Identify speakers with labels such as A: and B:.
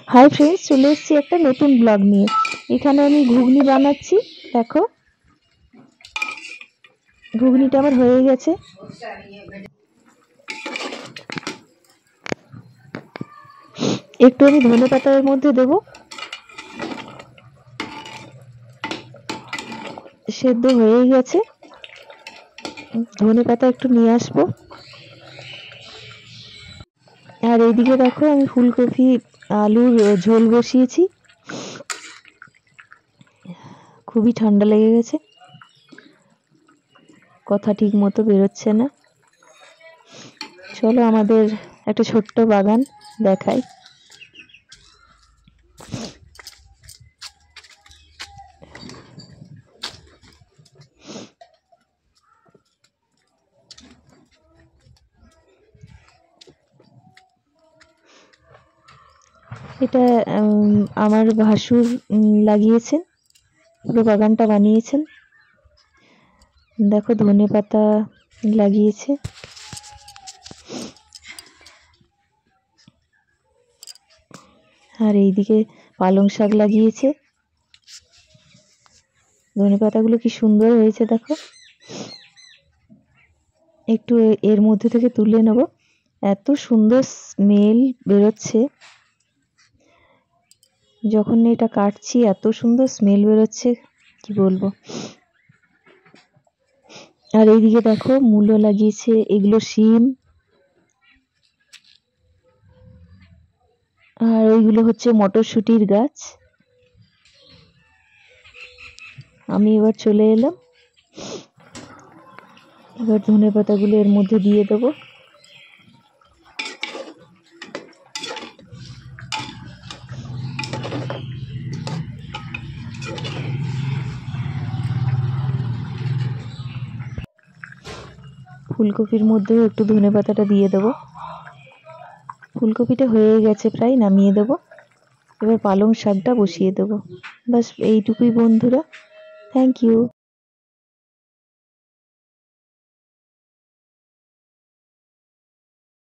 A: Hi friends, চলে এসেছি একটা নতুন ব্লগ নিয়ে। এখানে আমি ঘুগনি বানাচ্ছি। দেখো, ঘুগনিটা আমার হয়ে গেছে। একটু আমি ধনে পাতার মধ্যে দেব, সেদ্ধ হয়ে গেছে। ধনে পাতা একটু নিয়ে আসবো। আর এইদিকে দেখো, আমি ফুলকপি আলুর ঝোল বসিয়েছি। খুবই ঠান্ডা লেগে গেছে, কথা ঠিক মতো বেরোচ্ছে না। চলো আমাদের একটা ছোট্ট বাগান দেখাই। এটা আমার ভাসুর লাগিয়েছেন, পুরো বাগানটা বানিয়েছেন। দেখো, ধনে পাতা লাগিয়েছে। আর এইদিকে পালং শাক লাগিয়েছে। ধনে পাতাগুলো কি সুন্দর হয়েছে দেখো। একটু এর মধ্যে থেকে তুলে নেব, এত সুন্দর স্মেল বেরোচ্ছে। যখন এটা কাটছি এত সুন্দর স্মেল বেরোচ্ছে, কি বলবো। আর এইদিকে দেখো, মূলো লাগিয়েছে, এগুলো শিম। আর ওইগুলো হচ্ছে মটরশুঁটির গাছ। আমি এবার চলে এলাম, এবার ধনে পাতাগুলো এর মধ্যে দিয়ে দেবো। ফুলকপির মধ্যেও একটু ধনে পাতাটা দিয়ে দেবো। ফুলকপিটা হয়ে গেছে, প্রায় নামিয়ে দেবো। এবার পালং শাকটা বসিয়ে দেবো। বাস এইটুকুই বন্ধুরা, থ্যাংক ইউ।